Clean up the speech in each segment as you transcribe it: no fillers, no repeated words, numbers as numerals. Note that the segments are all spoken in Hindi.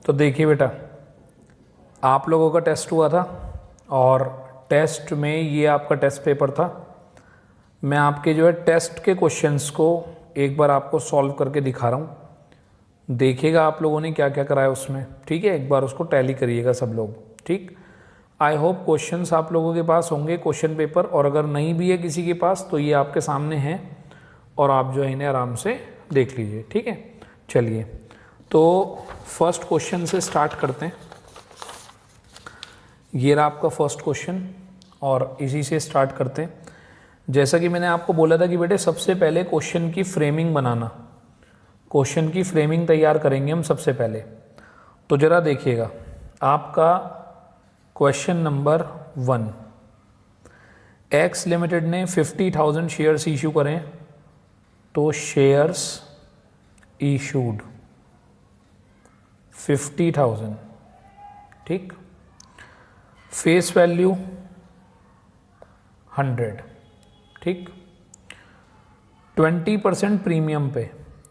तो देखिए बेटा, आप लोगों का टेस्ट हुआ था और टेस्ट में ये आपका टेस्ट पेपर था। मैं आपके जो है टेस्ट के क्वेश्चंस को एक बार आपको सॉल्व करके दिखा रहा हूँ। देखिएगा आप लोगों ने क्या क्या कराया उसमें, ठीक है। एक बार उसको टैली करिएगा सब लोग, ठीक। आई होप क्वेश्चंस आप लोगों के पास होंगे क्वेश्चन पेपर, और अगर नहीं भी है किसी के पास तो ये आपके सामने हैं और आप जो है इन्हें आराम से देख लीजिए, ठीक है। चलिए तो फर्स्ट क्वेश्चन से स्टार्ट करते हैं। ये रहा आपका फर्स्ट क्वेश्चन और इसी से स्टार्ट करते हैं। जैसा कि मैंने आपको बोला था कि बेटे सबसे पहले क्वेश्चन की फ्रेमिंग बनाना, क्वेश्चन की फ्रेमिंग तैयार करेंगे हम सबसे पहले। तो जरा देखिएगा आपका क्वेश्चन नंबर 1, एक्स लिमिटेड ने 50,000 शेयर्स इशू करें तो शेयर्स इशूड 50,000, ठीक। फेस वैल्यू 100, ठीक। 20% प्रीमियम पे,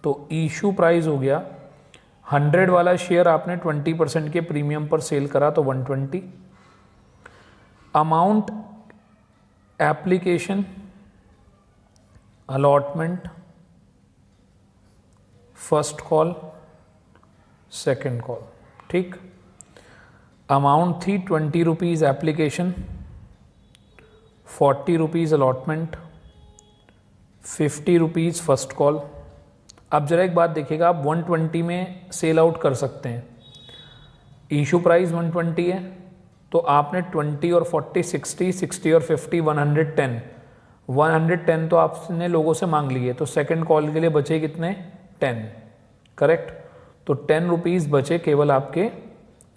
तो इशू प्राइस हो गया 100 वाला शेयर आपने 20% के प्रीमियम पर सेल करा तो 120। Amount application allotment first call second call, ठीक। अमाउंट थी 20 rupees application, 40 rupees allotment, 50 rupees first call. अब जरा एक बात देखिएगा, आप 120 में सेल आउट कर सकते हैं। इशू प्राइस 120 है तो आपने 20 और 40 60, 60 और 50 110, 110 तो आपने लोगों से मांग लिए, तो सेकंड कॉल के लिए बचे कितने 10, करेक्ट। तो 10 रुपीज़ बचे केवल आपके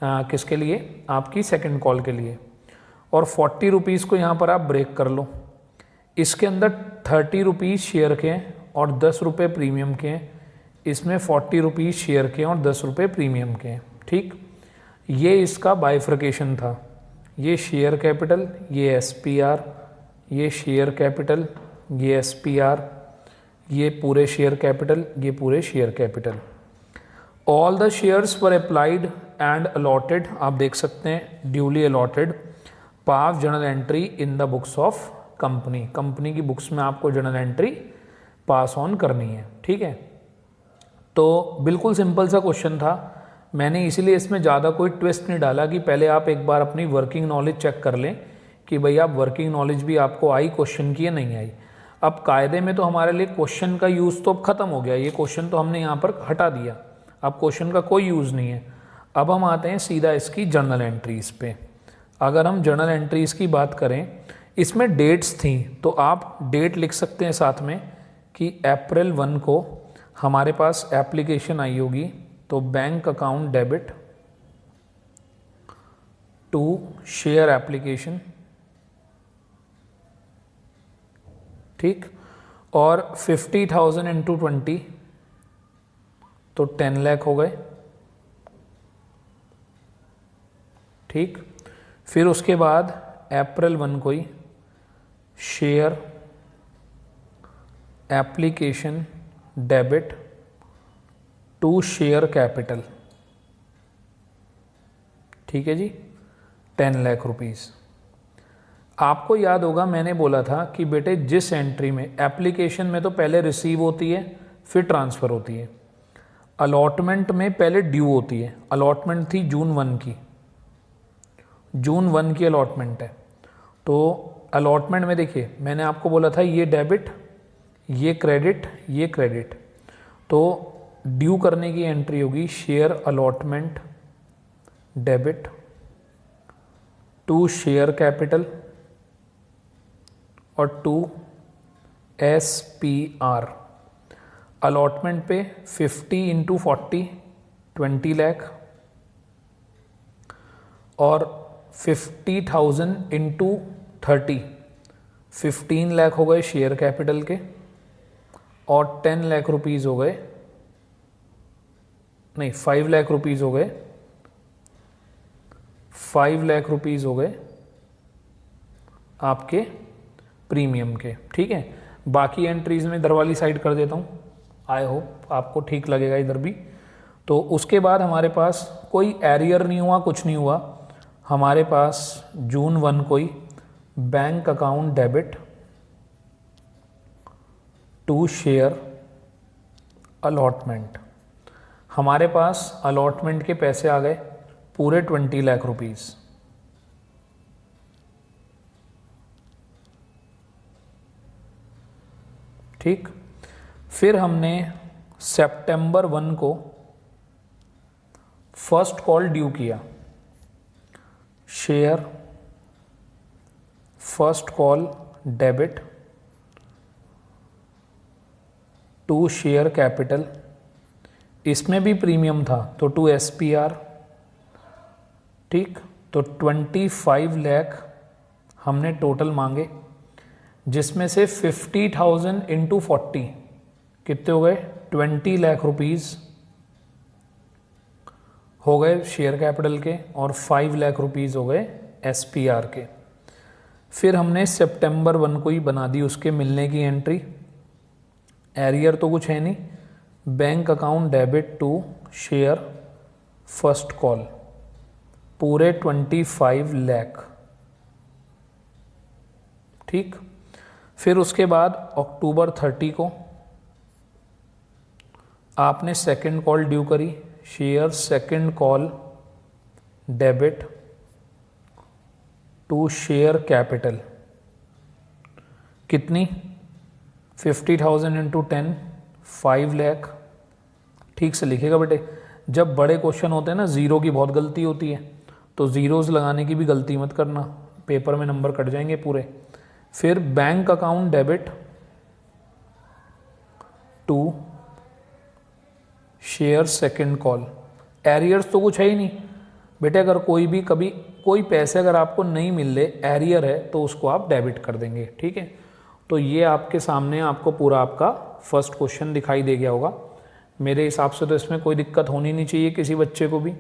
किसके लिए, आपकी सेकंड कॉल के लिए। और 40 रुपीज़ को यहाँ पर आप ब्रेक कर लो। इसके अंदर 30 रुपीज़ शेयर के और 10 रुपये प्रीमियम के हैं, इसमें 40 रुपीज़ शेयर के और 10 रुपये प्रीमियम के हैं, ठीक। ये इसका बाइफ्रिकेशन था, ये शेयर कैपिटल, ये एसपीआर, ये शेयर कैपिटल, ये एसपीआर, ये पूरे शेयर कैपिटल, ये पूरे share capital. All the shares were applied and allotted, आप देख सकते हैं duly allotted, pass journal entry in the books of company, company की बुक्स में आपको जर्नल एंट्री पास ऑन करनी है, ठीक है। तो बिल्कुल सिंपल सा क्वेश्चन था, मैंने इसीलिए इसमें ज़्यादा कोई ट्विस्ट नहीं डाला कि पहले आप एक बार अपनी वर्किंग नॉलेज चेक कर लें कि भई आप वर्किंग नॉलेज भी आपको आई क्वेश्चन की या नहीं आई। अब कायदे में तो हमारे लिए क्वेश्चन का यूज़ तो अब ख़त्म हो गया, ये क्वेश्चन तो हमने यहाँ पर हटा दिया, अब क्वेश्चन का कोई यूज़ नहीं है। अब हम आते हैं सीधा इसकी जर्नल एंट्रीज़ पे। अगर हम जर्नल एंट्रीज़ की बात करें, इसमें डेट्स थी तो आप डेट लिख सकते हैं साथ में कि अप्रैल 1 को हमारे पास एप्लीकेशन आई होगी, तो bank account debit to share application, ठीक। और 50,000 इंटू 20 तो 10 लाख हो गए, ठीक। फिर उसके बाद अप्रैल 1 को ही share application debit to share capital, ठीक है जी, 10 लाख रुपीज़। आपको याद होगा मैंने बोला था कि बेटे जिस एंट्री में एप्लीकेशन में तो पहले रिसीव होती है फिर ट्रांसफ़र होती है, अलॉटमेंट में पहले ड्यू होती है। अलॉटमेंट थी जून 1 की, जून 1 की अलॉटमेंट है। तो अलॉटमेंट में देखिए मैंने आपको बोला था ये डेबिट, ये क्रेडिट, ये क्रेडिट, तो ड्यू करने की एंट्री होगी share allotment debit to share capital और टू एसपीआर। अलॉटमेंट पे 50 इंटू 40 20 लाख और 50,000 इंटू 30 15 लाख हो गए शेयर कैपिटल के, और 10 लाख रुपीज़ हो गए, नहीं 5 लाख रुपीज़ हो गए, 5 लाख रुपीज़ हो गए आपके प्रीमियम के, ठीक है। बाकी एंट्रीज में इधर वाली साइड कर देता हूँ, आई होप आपको ठीक लगेगा इधर भी। तो उसके बाद हमारे पास कोई एरियर नहीं हुआ, कुछ नहीं हुआ। हमारे पास जून 1 कोई bank account debit to share allotment, हमारे पास अलॉटमेंट के पैसे आ गए पूरे 20 लाख रुपीस। ठीक, फिर हमने सितंबर 1 को फर्स्ट कॉल ड्यू किया, share first call debit to share capital, इसमें भी प्रीमियम था तो टू SPR। ठीक, तो 25 लाख हमने टोटल मांगे, जिसमें से 50,000 इंटू 40 कितने हो गए, 20 लाख रुपीस हो गए शेयर कैपिटल के, और 5 लाख रुपीस हो गए SPR के। फिर हमने सितंबर 1 को ही बना दी उसके मिलने की एंट्री, एरियर तो कुछ है नहीं, bank account debit to share first call पूरे 25 लाख। ठीक, फिर उसके बाद अक्टूबर 30 को आपने सेकंड कॉल ड्यू करी, share second call debit to share capital, कितनी, 50,000 इंटू 10, 5 लाख। ठीक से लिखेगा बेटे, जब बड़े क्वेश्चन होते हैं ना ज़ीरो की बहुत गलती होती है, तो ज़ीरोज़ लगाने की भी गलती मत करना, पेपर में नंबर कट जाएंगे पूरे। फिर bank account debit to share second call, arrears तो कुछ है ही नहीं बेटे, अगर कोई भी कभी कोई पैसे अगर आपको नहीं मिल रहे, एरियर है, तो उसको आप डेबिट कर देंगे। ठीक है, तो ये आपके सामने आपको पूरा आपका फर्स्ट क्वेश्चन दिखाई दे गया होगा। मेरे हिसाब से तो इसमें कोई दिक्कत होनी नहीं चाहिए किसी बच्चे को भी।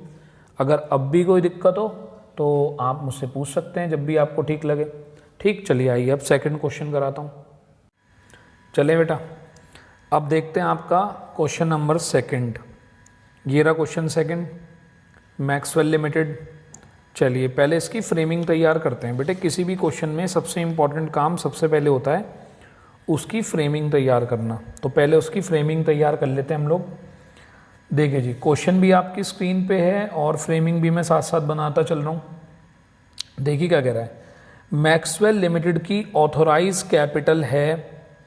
अगर अब भी कोई दिक्कत हो तो आप मुझसे पूछ सकते हैं जब भी आपको ठीक लगे। ठीक, चलिए आइए अब सेकंड क्वेश्चन कराता हूँ। चले बेटा, अब देखते हैं आपका क्वेश्चन नंबर सेकंड। ये रहा क्वेश्चन सेकंड, मैक्सवेल लिमिटेड। चलिए पहले इसकी फ्रेमिंग तैयार करते हैं। बेटे किसी भी क्वेश्चन में सबसे इम्पॉर्टेंट काम सबसे पहले होता है उसकी फ्रेमिंग तैयार करना, तो पहले उसकी फ्रेमिंग तैयार कर लेते हैं हम लोग। देखिए जी, क्वेश्चन भी आपकी स्क्रीन पे है और फ्रेमिंग भी मैं साथ साथ बनाता चल रहा हूँ। देखिए क्या कह रहा है, मैक्सवेल लिमिटेड की ऑथोराइज कैपिटल है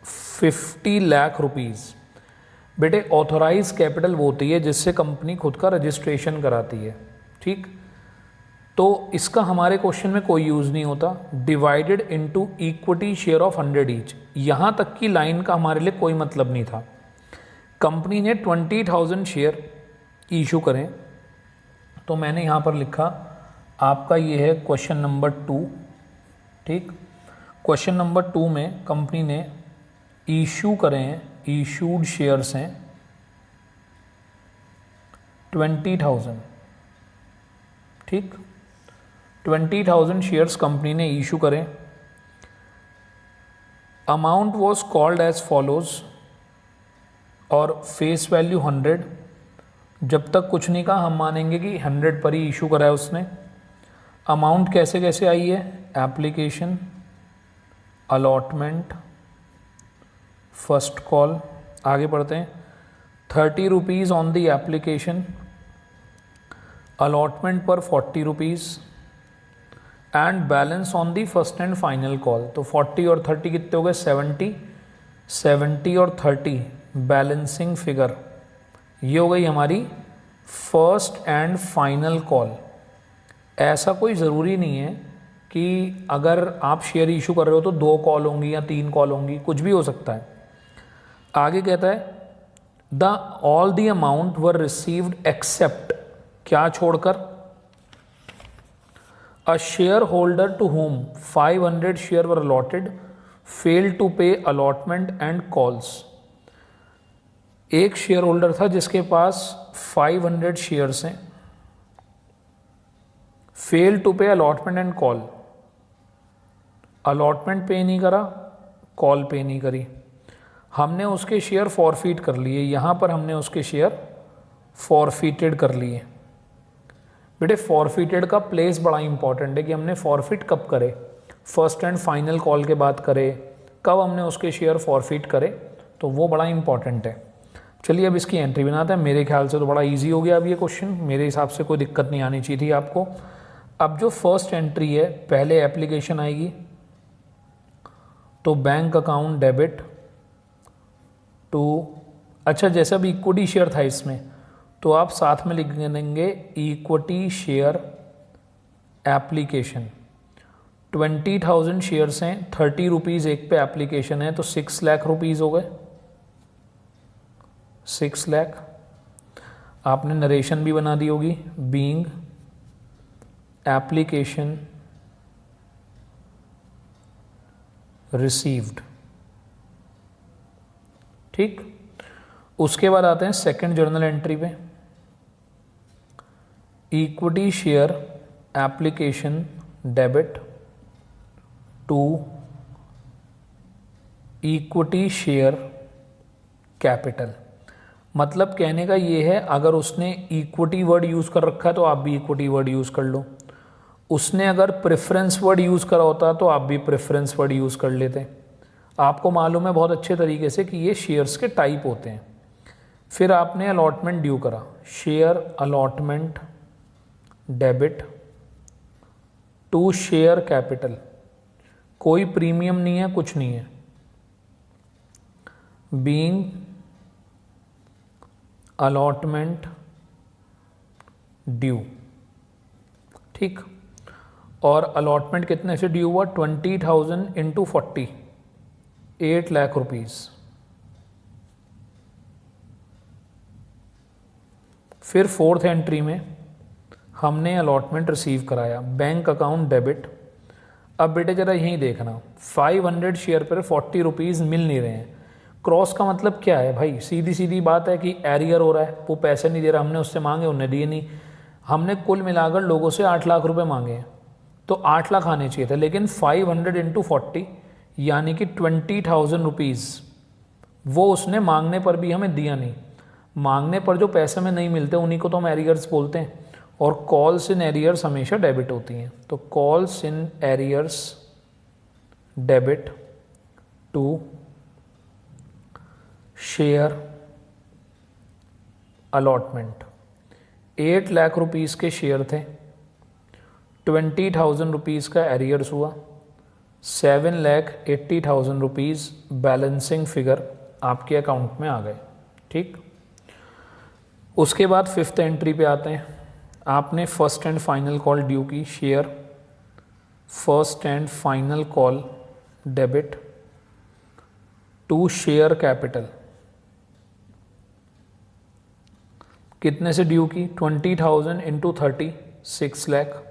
50 लाख रुपीज़। बेटे ऑथोराइज कैपिटल वो होती है जिससे कंपनी खुद का रजिस्ट्रेशन कराती है। ठीक, तो इसका हमारे क्वेश्चन में कोई यूज़ नहीं होता। Divided into equity share of 100 each, यहाँ तक की लाइन का हमारे लिए कोई मतलब नहीं था। कंपनी ने 20,000 शेयर इशू करें, तो मैंने यहाँ पर लिखा आपका ये है क्वेश्चन नंबर 2। ठीक, क्वेश्चन नंबर 2 में कंपनी ने इशू करें, इशूड शेयर्स हैं 20,000। ठीक, 20,000 शेयर्स कंपनी ने इशू करें। Amount was called as follows, और फेस वैल्यू 100। जब तक कुछ नहीं कहा हम मानेंगे कि 100 पर ही इशू करा है उसने। अमाउंट कैसे कैसे आई है, एप्लीकेशन, अलॉटमेंट, फर्स्ट कॉल। आगे बढ़ते हैं, 30 rupees on the application, allotment पर 40 rupees and balance on the first and final call. तो 40 और 30 कितने हो गए, 70। 70 और 30 बैलेंसिंग फिगर, ये हो गई हमारी फर्स्ट एंड फाइनल कॉल। ऐसा कोई ज़रूरी नहीं है कि अगर आप शेयर इशू कर रहे हो तो 2 कॉल होंगी या 3 कॉल होंगी, कुछ भी हो सकता है। आगे कहता है the all the amount were received accept, क्या छोड़कर, A shareholder to whom 500 share were allotted failed to pay allotment and calls। एक शेयर होल्डर था जिसके पास 500 शेयर्स हैं, फेल टू पे अलॉटमेंट एंड कॉल, अलॉटमेंट पे नहीं करा, कॉल पे नहीं करी। हमने उसके शेयर फॉरफीट कर लिए, यहाँ पर हमने उसके शेयर फॉरफिटेड कर लिए। बेटे फॉरफिटेड का प्लेस बड़ा इंपॉर्टेंट है कि हमने फॉरफिट कब करे, फर्स्ट एंड फाइनल कॉल के बाद करे, कब हमने उसके शेयर फॉरफिट करे, तो वो बड़ा इंपॉर्टेंट है। चलिए अब इसकी एंट्री बनाते हैं। मेरे ख्याल से तो बड़ा इजी हो गया अब ये क्वेश्चन, मेरे हिसाब से कोई दिक्कत नहीं आनी चाहिए थी आपको। अब जो फर्स्ट एंट्री है, पहले एप्लीकेशन आएगी, तो बैंक अकाउंट डेबिट टू, अच्छा जैसा भी इक्विटी शेयर था इसमें, तो आप साथ में लिख देंगे इक्विटी शेयर एप्लीकेशन। 20,000 शेयर्स हैं, 30 रुपीज़ एक पे एप्लीकेशन है, तो 6 लाख रुपीज़ हो गए, 6 लाख। आपने नरेशन भी बना दी होगी, बीइंग एप्लीकेशन रिसीव्ड। ठीक, उसके बाद आते हैं सेकंड जर्नल एंट्री पे, equity share application debit to equity share capital. मतलब कहने का ये है, अगर उसने इक्विटी वर्ड यूज़ कर रखा है तो आप भी इक्विटी वर्ड यूज़ कर लो, उसने अगर प्रेफरेंस वर्ड यूज़ करा होता तो आप भी प्रेफरेंस वर्ड यूज़ कर लेते। आपको मालूम है बहुत अच्छे तरीके से कि ये शेयर्स के टाइप होते हैं। फिर आपने अलॉटमेंट ड्यू करा, share allotment debit to share capital, कोई प्रीमियम नहीं है, कुछ नहीं है, बीइंग अलॉटमेंट ड्यू। ठीक, और अलॉटमेंट कितने से ड्यू हुआ, 20,000 इंटू 40, 8 लाख रुपीज़। फिर फोर्थ एंट्री में हमने अलॉटमेंट रिसीव कराया, बैंक अकाउंट डेबिट। अब बेटे जरा यहीं देखना, 500 शेयर पर 40 रुपीज़ मिल नहीं रहे हैं। क्रॉस का मतलब क्या है भाई, सीधी सीधी बात है कि एरियर हो रहा है, वो पैसे नहीं दे रहा, हमने उससे मांगे उन्हें दिए नहीं, हमने कुल मिलाकर लोगों से 8 लाख रुपए मांगे हैं, तो 8 लाख आने चाहिए थे, लेकिन 500 इंटू 40 यानी कि 20,000 रुपीज़ वो उसने मांगने पर भी हमें दिया नहीं। मांगने पर जो पैसे में नहीं मिलते उन्हीं को तो हम एरियर्स बोलते हैं, और कॉल्स इन एरियर्स हमेशा डेबिट होती हैं। तो calls in arrears debit to share allotment. 8 lakh rupees के शेयर थे, 20,000 रुपीज़ का एरियर्स हुआ, 7,80,000 रुपीज़ बैलेंसिंग फिगर आपके अकाउंट में आ गए। ठीक, उसके बाद फिफ्थ एंट्री पे आते हैं। आपने first and final call due की, share first and final call debit to share capital. कितने से ड्यू की, 20,000 इंटू 30, 6 लाख।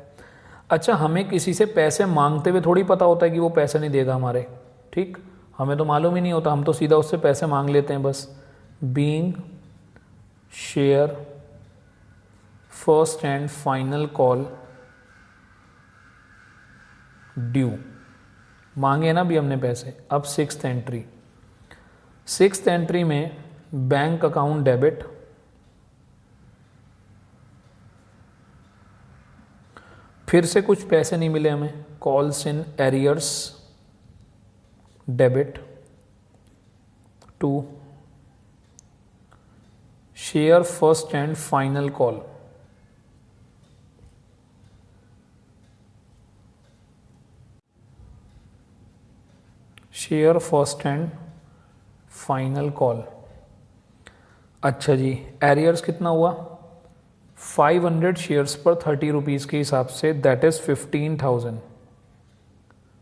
अच्छा, हमें किसी से पैसे मांगते हुए थोड़ी पता होता है कि वो पैसे नहीं देगा हमारे। ठीक, हमें तो मालूम ही नहीं होता, हम तो सीधा उससे पैसे मांग लेते हैं बस। Being share first and final call due, मांगे ना भी हमने पैसे। अब सिक्स्थ एंट्री में बैंक अकाउंट डेबिट फिर से कुछ पैसे नहीं मिले हमें, calls in arrears debit to share first and final call. Share first and final call. अच्छा जी, एरियर्स कितना हुआ, 500 शेयर्स पर 30 रुपीज़ के हिसाब से, दैट इज़ 15,000।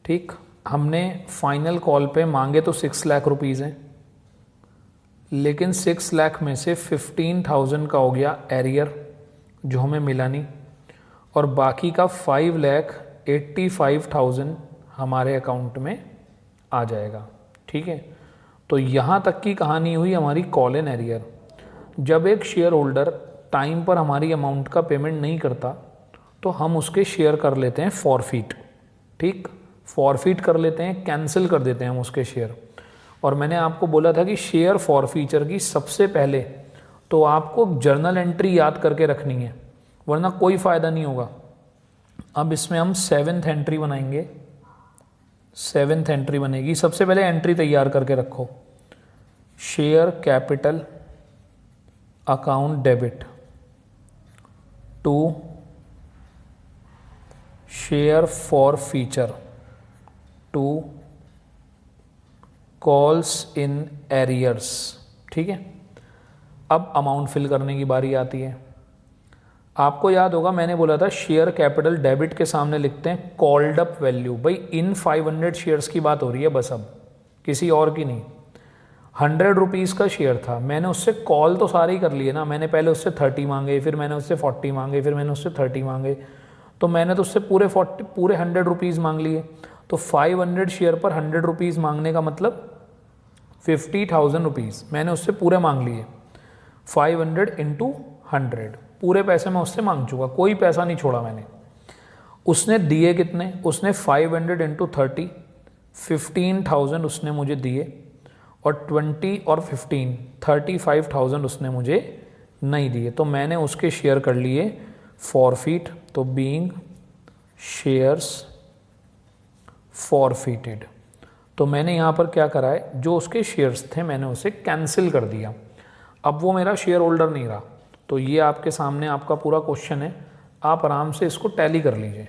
ठीक, हमने फाइनल कॉल पे मांगे तो 6 लाख रुपीज़ हैं, लेकिन 6 लाख में से 15,000 का हो गया एरियर जो हमें मिला नहीं, और बाकी का 5,85,000 हमारे अकाउंट में आ जाएगा। ठीक है, तो यहाँ तक की कहानी हुई हमारी कॉल इन एरियर। जब एक शेयर होल्डर टाइम पर हमारी अमाउंट का पेमेंट नहीं करता तो हम उसके शेयर कर लेते हैं फॉरफिट। ठीक, फॉरफिट कर लेते हैं, कैंसिल कर देते हैं हम उसके शेयर। और मैंने आपको बोला था कि शेयर फॉरफीचर की सबसे पहले तो आपको जर्नल एंट्री याद करके रखनी है, वरना कोई फ़ायदा नहीं होगा। अब इसमें हम 7th एंट्री बनाएंगे। 7th एंट्री बनेगी, सबसे पहले एंट्री तैयार करके रखो, share capital account debit to share forfeiture to calls in arrears. ठीक है, अब अमाउंट फिल करने की बारी आती है। आपको याद होगा मैंने बोला था शेयर कैपिटल डेबिट के सामने लिखते हैं कॉल्ड अप वैल्यू। भाई इन 500 शेयर्स की बात हो रही है बस, अब किसी और की नहीं। 100 रुपीज़ का शेयर था, मैंने उससे कॉल तो सारे ही कर लिए ना। मैंने पहले उससे 30 मांगे, फिर मैंने उससे 40 मांगे, फिर मैंने उससे 30 मांगे, तो मैंने तो उससे पूरे 100 रुपीज़ मांग लिए। तो 500 शेयर पर 100 रुपीज़ मांगने का मतलब 50,000 रुपीज़ मैंने उससे पूरे मांग लिए। 500 इंटू 100, पूरे पैसे मैं उससे मांग चुका, कोई पैसा नहीं छोड़ा मैंने। उसने दिए कितने, उसने 500 इंटू 30, 15,000 उसने मुझे दिए, और 20 और 15, 35,000 उसने मुझे नहीं दिए। तो मैंने उसके शेयर कर लिए फॉरफीट। तो बीइंग शेयर्स फॉरफीटेड, तो मैंने यहाँ पर क्या करा है, जो उसके शेयर्स थे मैंने उसे कैंसिल कर दिया। अब वो मेरा शेयर होल्डर नहीं रहा। तो ये आपके सामने आपका पूरा क्वेश्चन है, आप आराम से इसको टैली कर लीजिए।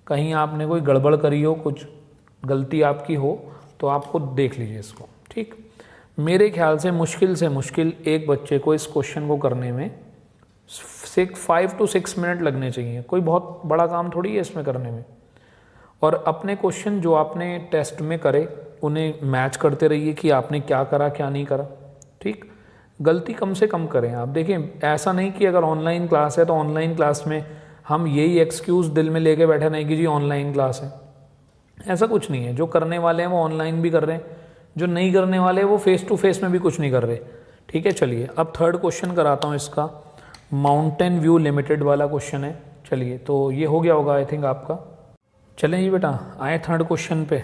कहीं आपने कोई गड़बड़ करी हो, कुछ गलती आपकी हो, तो आप खुद देख लीजिए इसको। ठीक, मेरे ख्याल से मुश्किल एक बच्चे को इस क्वेश्चन को करने में 5 to 6 मिनट लगने चाहिए। कोई बहुत बड़ा काम थोड़ी है इसमें करने में। और अपने क्वेश्चन जो आपने टेस्ट में करे उन्हें मैच करते रहिए कि आपने क्या करा क्या नहीं करा। ठीक, गलती कम से कम करें आप। देखिए, ऐसा नहीं कि अगर ऑनलाइन क्लास है तो ऑनलाइन क्लास में हम यही एक्सक्यूज़ दिल में लेके बैठे नहीं कि जी ऑनलाइन क्लास है। ऐसा कुछ नहीं है। जो करने वाले हैं वो ऑनलाइन भी कर रहे हैं, जो नहीं करने वाले हैं वो फेस टू फेस में भी कुछ नहीं कर रहे। ठीक है, चलिए अब थर्ड क्वेश्चन कराता हूँ इसका। माउंटेन व्यू लिमिटेड वाला क्वेश्चन है। चलिए, तो ये हो गया होगा आई थिंक आपका। चलें जी बेटा, आए थर्ड क्वेश्चन पे।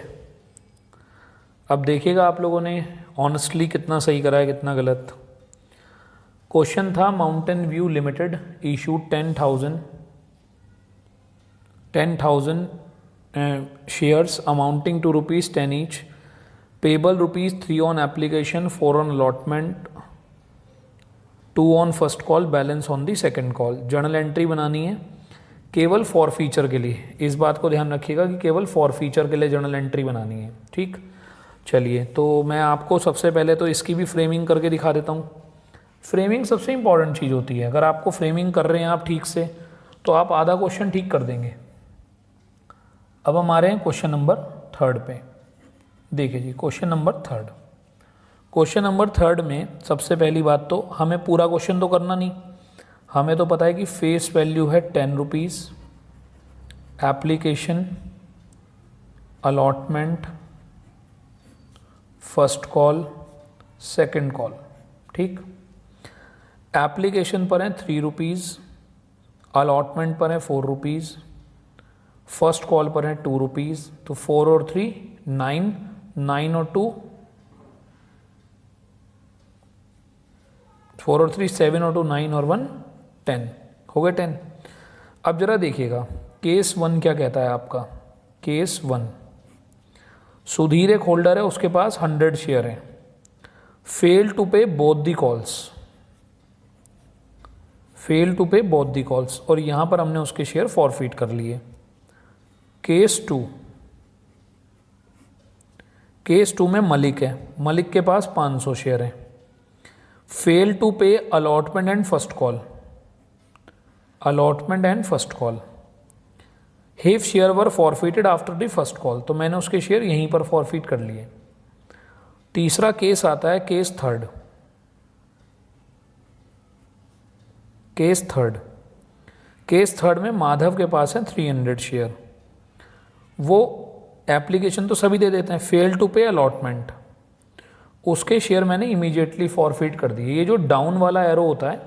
अब देखिएगा आप लोगों ने ऑनेस्टली कितना सही करा है कितना गलत। क्वेश्चन था Mountain View Limited issue 10,000 shares amounting to ₹10 each, payable ₹3 on application, 4 on allotment, 2 on first call, balance on the second call. Journal entry बनानी है केवल फॉर फीचर के लिए। इस बात को ध्यान रखिएगा कि केवल फॉर फीचर के लिए जर्नल एंट्री बनानी है। ठीक, चलिए, तो मैं आपको सबसे पहले तो इसकी भी फ्रेमिंग करके दिखा देता हूँ। फ्रेमिंग सबसे इंपॉर्टेंट चीज़ होती है। अगर आपको फ्रेमिंग कर रहे हैं आप ठीक से, तो आप आधा क्वेश्चन ठीक कर देंगे। अब हम आ रहे हैं क्वेश्चन नंबर 3 पे। देखिए जी, क्वेश्चन नंबर 3। क्वेश्चन नंबर 3 में सबसे पहली बात तो हमें पूरा क्वेश्चन तो करना नहीं। हमें तो पता है कि फेस वैल्यू है 10 rupees, application, allotment, first call, second call. ठीक, एप्लीकेशन पर है 3 रुपीज़, अलॉटमेंट पर है 4 रुपीज़, फर्स्ट कॉल पर है 2 रुपीज़। तो 4 और 3 9, 9 और 2 4 और 3 7 और 2 9 और 1 10 हो गए 10। अब जरा देखिएगा केस 1 क्या कहता है आपका। केस 1, सुधीर एक होल्डर है, उसके पास 100 शेयर हैं, fail to pay both the calls, fail to pay both the calls, और यहां पर हमने उसके शेयर फॉरफिट कर लिए। केस 2, केस 2 में मलिक है, मलिक के पास 500 शेयर हैं, फेल टू पे allotment and first call, allotment and first call, हिफ share were forfeited after the first call, तो मैंने उसके शेयर यहीं पर फॉरफिट कर लिए। तीसरा केस आता है केस 3। केस 3, केस 3 में माधव के पास है 300 शेयर, वो एप्लीकेशन तो सभी दे देते हैं, फेल टू पे अलॉटमेंट, उसके शेयर मैंने इमीडिएटली फॉरफिट कर दिए। ये जो डाउन वाला एरो होता है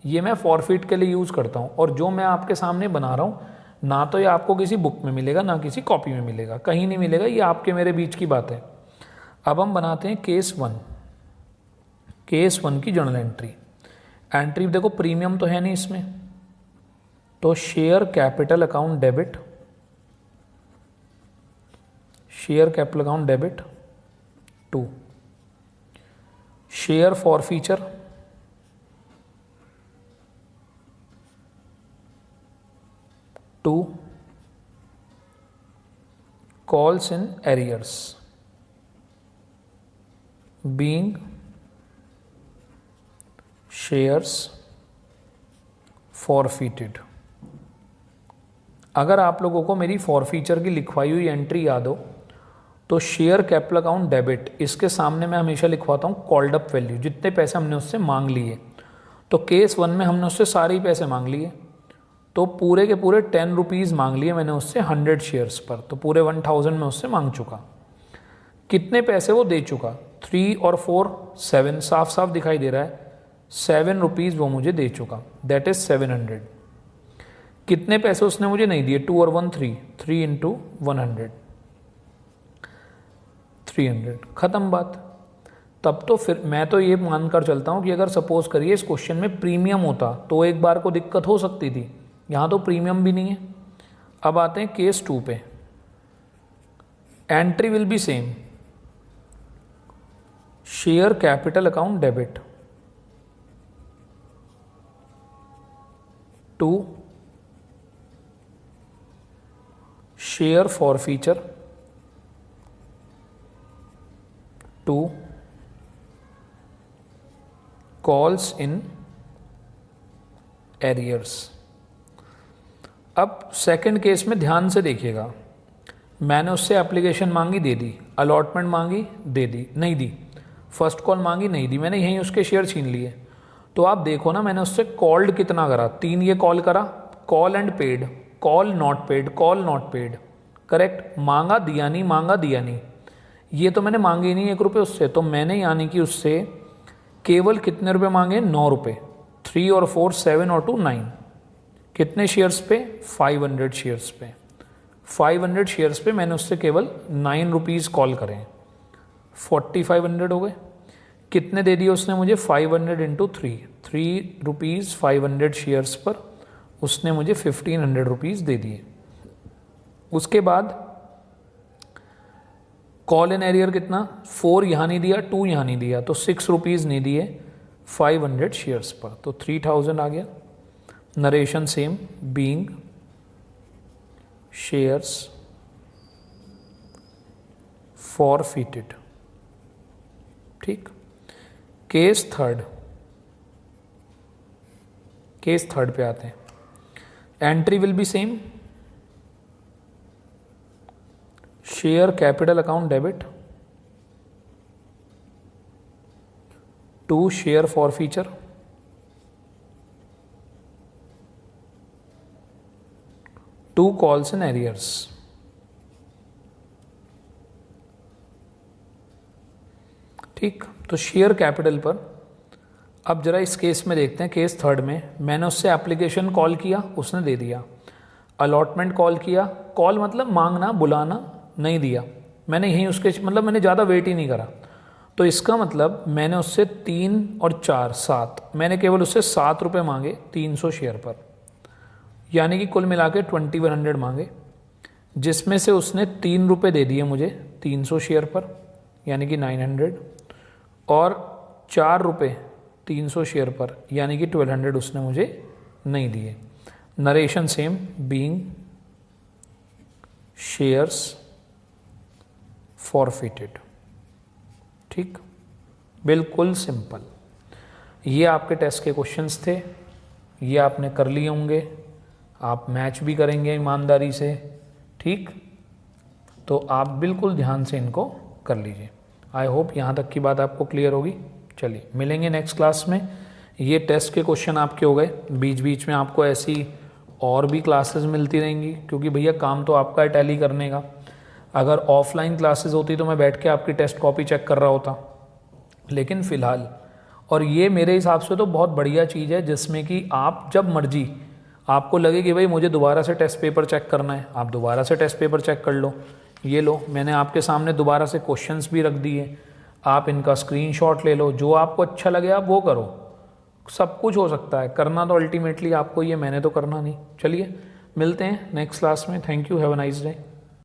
ये मैं फॉरफिट के लिए यूज़ करता हूँ, और जो मैं आपके सामने बना रहा हूँ ना तो ये आपको किसी बुक में मिलेगा ना किसी कॉपी में मिलेगा, कहीं नहीं मिलेगा, ये आपके मेरे बीच की बात है। अब हम बनाते हैं केस 1, केस 1 की जर्नल एंट्री। एंट्री देखो प्रीमियम तो है नहीं इसमें, तो share capital account debit, share capital account debit 2, share forfeiture 2, calls in arrears being shares forfeited. अगर आप लोगों को मेरी फॉरफीचर की लिखवाई हुई एंट्री याद हो तो शेयर कैपिटल अकाउंट डेबिट, इसके सामने मैं हमेशा लिखवाता हूँ कॉल्ड अप वैल्यू, जितने पैसे हमने उससे मांग लिए। तो केस 1 में हमने उससे सारे ही पैसे मांग लिए, तो पूरे के पूरे 10 रुपीज़ मांग लिए मैंने उससे 100 शेयर्स पर, तो पूरे 1000 में उससे मांग चुका। कितने पैसे वो दे चुका, 3 और 4 7, साफ साफ दिखाई दे रहा है 7 रुपीज़ वो मुझे दे चुका, दैट इज़ 700। कितने पैसे उसने मुझे नहीं दिए, 2 और 1 3, 3 इंटू 100 300, ख़त्म बात। तब तो फिर मैं तो ये मानकर चलता हूँ कि अगर सपोज करिए इस क्वेश्चन में प्रीमियम होता तो एक बार को दिक्कत हो सकती थी, यहाँ तो प्रीमियम भी नहीं है। अब आते हैं केस 2 पे। Entry will be same, share capital account debit 2, share forfeiture 2, calls in arrears. अब सेकंड केस में ध्यान से देखिएगा, मैंने उससे एप्लीकेशन मांगी, दे दी, अलॉटमेंट मांगी, दे दी, नहीं दी, फर्स्ट कॉल मांगी, नहीं दी, मैंने यहीं उसके शेयर छीन लिए। तो आप देखो ना, मैंने उससे कॉल्ड कितना करा, 3 ये कॉल करा, call and paid, call not paid, call not paid, correct, मांगा दिया नहीं, मांगा दिया नहीं, ये तो मैंने मांगे ही नहीं 1 रुपये उससे। तो मैंने यानी कि उससे केवल कितने रुपए मांगे, 9 रुपये, 3 और 4 7 और 2 9, कितने शेयर्स पे, 500 शेयर्स पे, 500 शेयर्स पे मैंने उससे केवल 9 रुपीज़ कॉल करें, 4500 हो गए। कितने दे दिए उसने मुझे, 500 इंटू 3 रुपीज़ 500 शेयर्स पर उसने मुझे 1500 रुपीज़ दे दिए। उसके बाद कॉल इन एरियर कितना, 4 यहाँ नहीं दिया, 2 यहाँ नहीं दिया, तो 6 रुपीज़ नहीं दिए 500 शेयर्स पर, तो 3000 आ गया। Narration same, being shares forfeited. ठीक, केस थर्ड पे आते हैं। Entry will be same, share capital account debit 2, share forfeiture 2, calls in arrears. ठीक, तो शेयर कैपिटल पर अब जरा इस केस में देखते हैं। केस थर्ड में मैंने उससे एप्लीकेशन कॉल किया, उसने दे दिया, अलॉटमेंट कॉल किया, कॉल मतलब मांगना, बुलाना, नहीं दिया, मैंने यहीं उसके मतलब मैंने ज़्यादा वेट ही नहीं करा। तो इसका मतलब मैंने उससे 3 और 4 7, मैंने केवल उससे 7 रुपये मांगे 300 शेयर पर, यानी कि कुल मिला के 2100 मांगे, जिसमें से उसने 3 रुपये दे दिए मुझे 300 शेयर पर, यानी कि 900, और 4 रुपये 300 शेयर पर, यानी कि 1200 उसने मुझे नहीं दिए। Narration same, being shares forfeited. ठीक, बिल्कुल सिंपल। ये आपके टेस्ट के क्वेश्चंस थे, ये आपने कर लिए होंगे, आप मैच भी करेंगे ईमानदारी से। ठीक, तो आप बिल्कुल ध्यान से इनको कर लीजिए। आई होप यहाँ तक की बात आपको क्लियर होगी। चलिए मिलेंगे नेक्स्ट क्लास में। ये टेस्ट के क्वेश्चन आपके हो गए, बीच बीच में आपको ऐसी और भी क्लासेस मिलती रहेंगी, क्योंकि भैया काम तो आपका है टैली करने का। अगर ऑफलाइन क्लासेस होती तो मैं बैठ के आपकी टेस्ट कॉपी चेक कर रहा होता, लेकिन फ़िलहाल, और ये मेरे हिसाब से तो बहुत बढ़िया चीज़ है, जिसमें कि आप जब मर्जी आपको लगे कि भाई मुझे दोबारा से टेस्ट पेपर चेक करना है, आप दोबारा से टेस्ट पेपर चेक कर लो। ये लो, मैंने आपके सामने दोबारा से क्वेश्चंस भी रख दिए, आप इनका स्क्रीनशॉट ले लो, जो आपको अच्छा लगे आप वो करो। सब कुछ हो सकता है, करना तो अल्टीमेटली आपको ही है, मैंने तो करना नहीं। चलिए मिलते हैं नेक्स्ट क्लास में। Thank you, have a nice day.